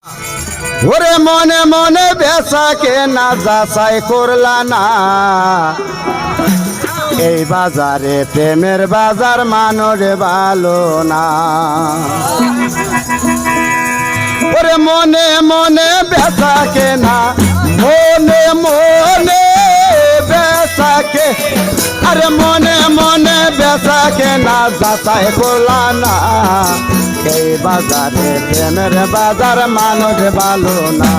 ওরে মনে মনে বেচাকে না যাচাই করলা না, এই বাজারে প্রেমের বাজার মানুষ ভালো না। ওরে মনে মনে বেচাকে না, মনে মনে বেচাকে, আরে মনে মনে বেচাকে না যাচাই করলা না, এই বাজারে প্রেমের বাজার মানুষ ভালো না,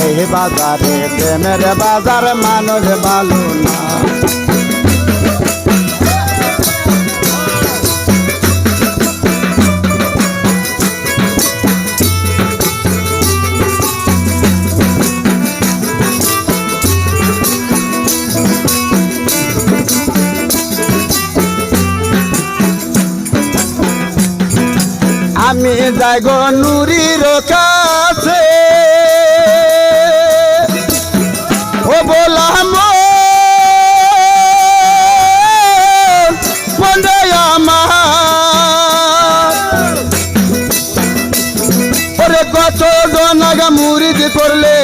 এই বাজারে প্রেমের বাজার মানুষ ভালো না। আমি যাই গো নুরির কাছে, ও বললাম মনে আমার, ওরে কত জনাগা মুরিদ করলে,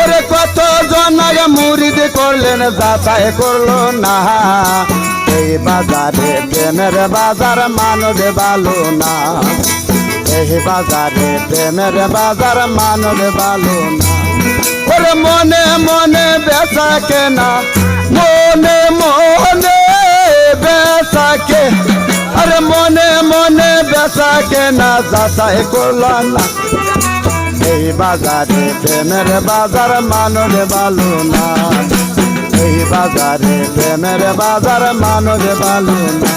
ওরে কত জনাগা মুরিদ করলেন যাচাই করলো না, এই বাজারে প্রেমের বাজার মানুষ ভালো না, এই বাজারে প্রেমের বাজার মানুষ ভালো না। ওরে মনে মনে বেচাকে না, মনে মনে বেচাকে, আরে মনে মনে বেচাকে না যাচাই করলো না, এই বাজারে প্রেমের বাজার মানুষ ভালো না, এই বাজারে প্রেমের বাজার মানুষ ভালো না।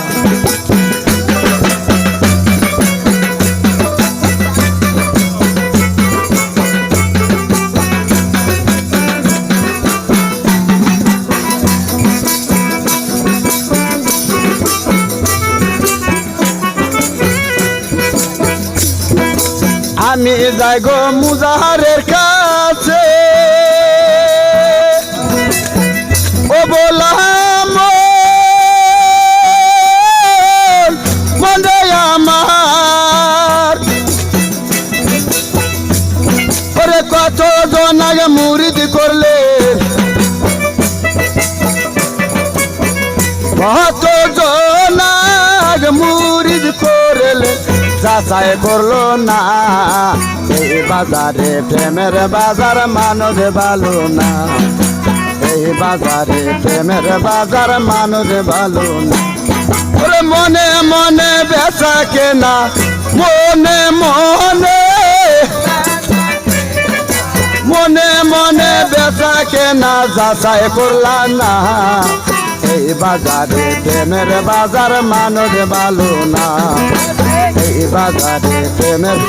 আমি যাই গো মুজাহারের কাছে, ও বললাম মনে আমার, ওরে কত জনাগে মুরিদ করলে, কত জনাগে মুরিদ করলে যাচাই করলো না, এই বাজারে প্রেমের বাজার মানুষ ভালো না, এই বাজারে প্রেমের বাজার মানুষ ভালো না। ওরে মনে মনে বেচাকে না, মনে মনে, মনে মনে বেচাকে না যাচাই করলা না, এই বাজারে প্রেমের বাজার মানুষ ভালো না, এই বাজারে প্রেমের।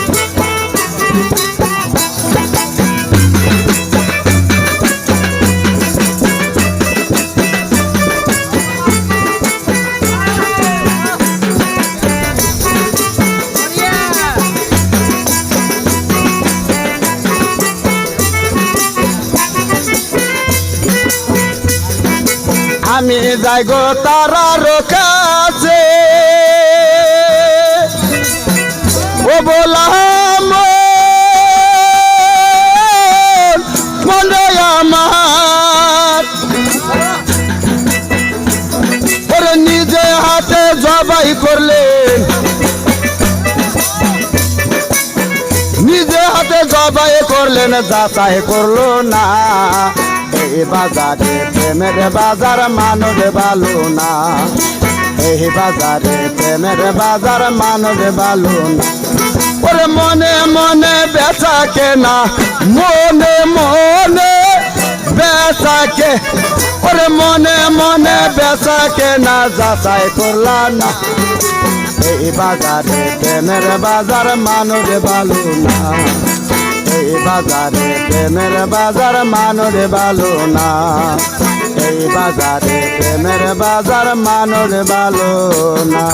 আমি যাই গো তারার কাছে, ও বললাম মনে আমার, ওরে নিজে হাতে জবাই করলেন, নিজে হাতে জবাই করলেন যাচাই করলো না, এই বাজারে প্রেমের বাজার মানুষ ভালো না, এই বাজারে প্রেমের বাজার মানুষ ভালো না। ওরে মনে মনে বেচাকে না, মনে মনে বেচাকে, ওরে মনে মনে বেচাকে না যাচাই করলা না, এই বাজারে প্রেমের বাজার মানুষ ভালো না, এই বাজারে প্রেমের বাজার মানুষ ভালো না, এই বাজারে প্রেমের বাজার মানুষ ভালো না।